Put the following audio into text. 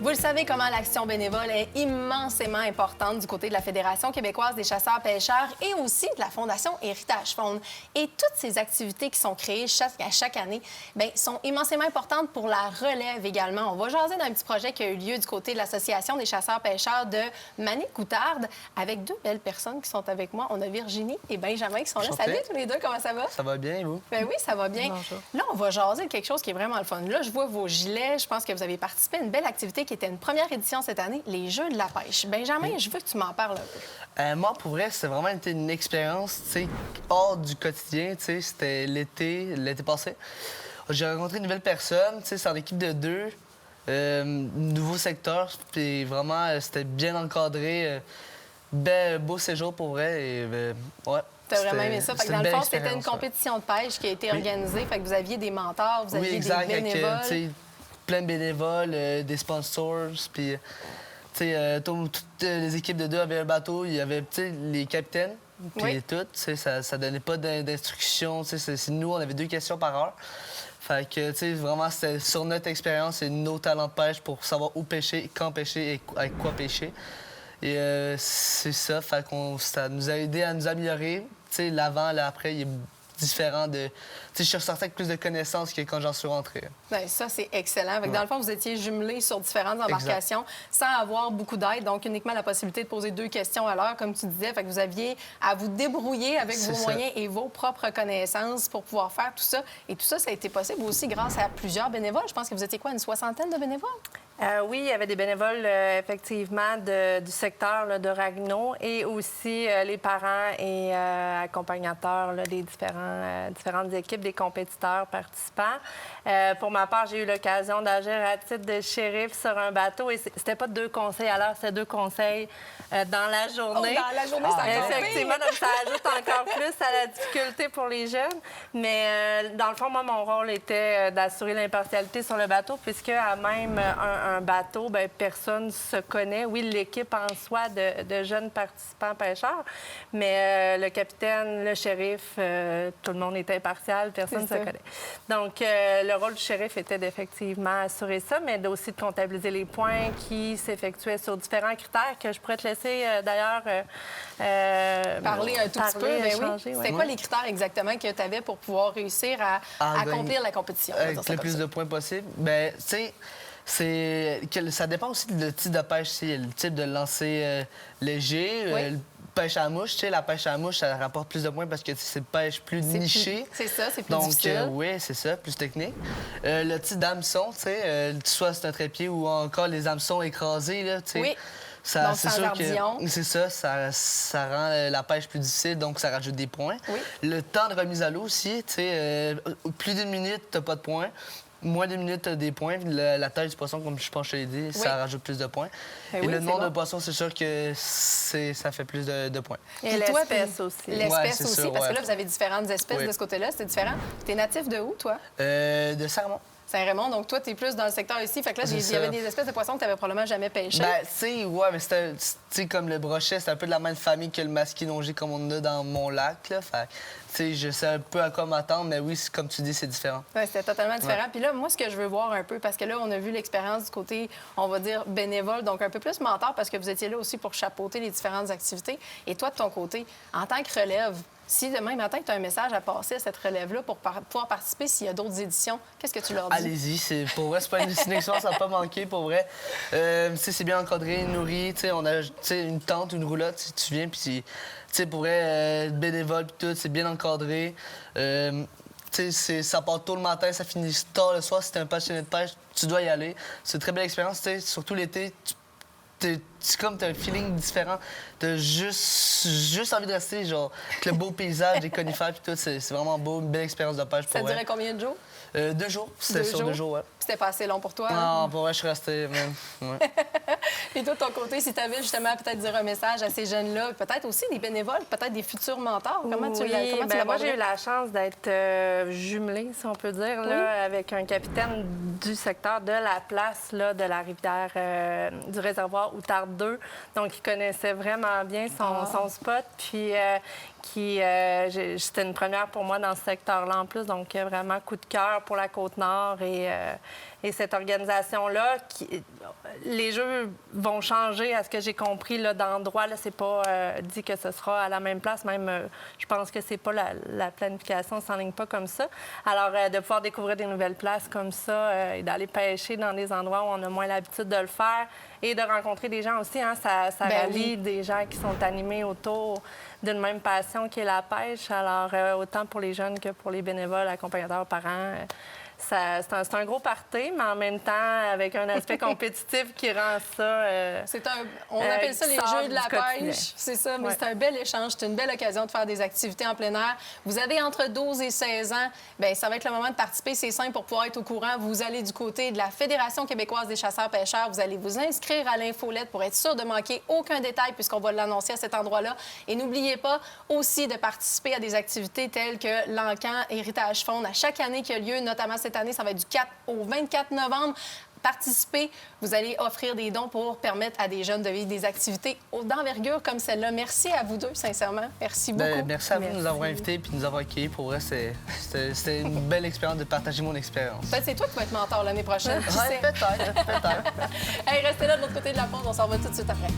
Vous le savez comment l'action bénévole est immensément importante du côté de la Fédération québécoise des chasseurs-pêcheurs et aussi de la Fondation Héritage Faune. Et toutes ces activités qui sont créées à chaque année bien, sont immensément importantes pour la relève également. On va jaser d'un petit projet qui a eu lieu du côté de l'Association des chasseurs-pêcheurs de Mané-Coutarde avec deux belles personnes qui sont avec moi. On a Virginie et Benjamin qui sont là. Salut tous les deux, comment ça va? Ça va bien, vous? Ben oui, ça va bien. Bonjour. Là, on va jaser de quelque chose qui est vraiment le fun. Là, je vois vos gilets. Je pense que vous avez participé à une belle activité qui était une première édition cette année, les Jeux de la pêche. Benjamin, je veux que tu m'en parles un peu. Moi, pour vrai, c'était vraiment été une expérience, tu sais, hors du quotidien, tu sais. C'était l'été passé. J'ai rencontré une nouvelle personne, tu sais, c'est en équipe de deux, nouveau secteur, puis vraiment, c'était bien encadré. Beau séjour pour vrai, et ouais. T'as vraiment aimé ça. Fait que dans le fond, c'était une expérience, compétition de pêche qui a été organisée. Fait que vous aviez des mentors, vous aviez oui, exact, des bénévoles. avec, tu sais, plein de bénévoles, des sponsors, puis tu sais, toutes les équipes de deux avaient un bateau, il y avait, tu sais, les capitaines, puis Oui. tout, tu sais, ça donnait pas d'instructions, tu sais, c'est nous, on avait 2 questions par heure. Fait que, tu sais, vraiment, c'était sur notre expérience et nos talents de pêche pour savoir où pêcher, quand pêcher et avec quoi pêcher. Et c'est ça, fait qu'on, ça nous a aidé à nous améliorer. Tu sais, l'avant, l'après, il est différent de... Tu sais, je suis ressorti avec plus de connaissances que quand j'en suis rentré. Bien, ça, c'est excellent. Fait que dans le fond, vous étiez jumelés sur différentes embarcations sans avoir beaucoup d'aide, donc uniquement la possibilité de poser 2 questions à l'heure, comme tu disais. Fait que vous aviez à vous débrouiller avec vos moyens et vos propres connaissances pour pouvoir faire tout ça. Et tout ça, ça a été possible aussi grâce à plusieurs bénévoles. Je pense que vous étiez quoi, une 60aine de bénévoles? Oui, il y avait des bénévoles, effectivement, du secteur là, de Ragno et aussi les parents et accompagnateurs là, des différentes équipes, des compétiteurs participants. Pour ma part, j'ai eu l'occasion d'agir à titre de shérif sur un bateau et c'était pas 2 conseils à l'heure, c'était 2 conseils dans la journée. Oh, dans la journée, c'est encore effectivement, donc ça ajoute encore plus à la difficulté pour les jeunes. Mais dans le fond, moi, mon rôle était d'assurer l'impartialité sur le bateau puisque à même un bateau, bien, personne se connaît. Oui, l'équipe en soi de jeunes participants pêcheurs, mais le capitaine, le shérif, tout le monde est impartial, personne ne se connaît. Donc, le rôle du shérif était d'effectivement assurer ça, mais aussi de comptabiliser les points qui s'effectuaient sur différents critères que je pourrais te laisser d'ailleurs parler un tout petit peu. Ben oui. C'était quoi les critères exactement que tu avais pour pouvoir réussir à accomplir la compétition? Avec le plus de points possible. Bien, tu sais, ça dépend aussi du type de pêche. Il y a le type de lancer léger, pêche à la mouche. Tu sais, la pêche à la mouche, ça rapporte plus de points parce que c'est une pêche plus nichée. C'est ça, c'est plus difficile. Donc, oui, c'est ça, plus technique. Le type d'hameçon, tu sais, soit c'est un trépied ou encore les hameçons écrasés, là, tu sais. Oui. Ça, donc, c'est sans sûr ardillon. que c'est ça rend la pêche plus difficile, donc ça rajoute des points. Oui. Le temps de remise à l'eau aussi, tu sais, plus d'1 minute, t'as pas de points. Moins d'1 minute, t'as des points. La taille du poisson, comme je pense que je t'ai dit, ça rajoute plus de points. Ben et oui, le nombre de bon. poissons, c'est sûr que ça fait plus de points. Et l'espèce aussi. L'espèce c'est aussi, sûr, parce que là, vous avez différentes espèces de ce côté-là. C'est différent. T'es natif de où, toi? De Saint-Raymond. Saint-Raymond, donc toi, tu es plus dans le secteur ici. Fait que là, il y avait des espèces de poissons que tu n'avais probablement jamais pêchées. Ben, tu sais, ouais, mais c'était, tu sais, comme le brochet, c'est un peu de la même famille que le masquinongé comme on a dans mon lac, là. Fait tu sais, je sais un peu à quoi m'attendre, mais oui, comme tu dis, c'est différent. Oui, c'était totalement différent. Puis là, moi, ce que je veux voir un peu, parce que là, on a vu l'expérience du côté, on va dire, bénévole, donc un peu plus mentor, parce que vous étiez là aussi pour chapeauter les différentes activités. Et toi, de ton côté, en tant que relève, si demain matin, tu as un message à passer à cette relève-là pour pouvoir participer s'il y a d'autres éditions, qu'est-ce que tu leur dis? Allez-y, pour vrai, c'est pas une expérience, ça va pas manquer, pour vrai. Tu sais, c'est bien encadré, nourri, tu sais, on a une tente, une roulotte, tu viens, puis tu sais, pour vrai, bénévole, puis tout, c'est bien encadré. Tu sais, ça part tôt le matin, ça finit tard le soir. Si t'es un passionné de pêche, tu dois y aller. C'est une très belle expérience, tu sais, surtout l'été. C'est comme t'as un feeling différent. T'as juste envie de rester, genre, avec le beau paysage, des conifères, puis tout. C'est vraiment beau, une belle expérience de pêche pour Ça durait combien de jours? 2 jours. C'était sur 2 jours, ouais. C'était pas assez long pour toi? Non, pour vrai, je suis resté, même. Ouais. Et toi, de ton côté, si tu avais justement peut-être dire un message à ces jeunes-là, peut-être aussi des bénévoles, peut-être des futurs mentors, comment tu l'as moi, j'ai eu la chance d'être jumelée, si on peut dire, là, avec un capitaine du secteur de la place là, de la rivière du réservoir Outarde 2. Donc, il connaissait vraiment bien son spot. Puis, C'était une première pour moi dans ce secteur-là en plus, donc vraiment coup de cœur pour la Côte-Nord et cette organisation-là. Les Jeux vont changer, à ce que j'ai compris, d'endroit. C'est pas dit que ce sera à la même place. Même, je pense que c'est pas la planification ne s'enligne pas comme ça. Alors, de pouvoir découvrir des nouvelles places comme ça et d'aller pêcher dans des endroits où on a moins l'habitude de le faire et de rencontrer des gens aussi, hein, ça rallie des gens qui sont animés autour d'une même passion qui est la pêche. Alors, autant pour les jeunes que pour les bénévoles, accompagnateurs, parents, c'est un gros party, mais en même temps, avec un aspect compétitif qui rend ça... on appelle ça les Jeux de la quotidien. pêche, c'est ça, mais Ouais. c'est un bel échange, c'est une belle occasion de faire des activités en plein air. Vous avez entre 12 et 16 ans, bien, ça va être le moment de participer, c'est simple pour pouvoir être au courant. Vous allez du côté de la Fédération québécoise des chasseurs-pêcheurs, vous allez vous inscrire à l'infolette pour être sûr de manquer aucun détail puisqu'on va l'annoncer à cet endroit-là. Et n'oubliez pas aussi de participer à des activités telles que l'Encan Héritage Faune à chaque année qui a lieu, notamment cette année, ça va être du 4 au 24 novembre. Participez, vous allez offrir des dons pour permettre à des jeunes de vivre des activités d'envergure comme celle-là. Merci à vous deux, sincèrement. Merci beaucoup. Ben, merci à vous de nous avoir invités et de nous avoir accueillis. Pour vrai, c'était une belle expérience de partager mon expérience. Peut-être c'est toi qui vas être mentor l'année prochaine. Qui Ouais, sait? peut-être. Hey, restez là de l'autre côté de la pause, on s'en va tout de suite après.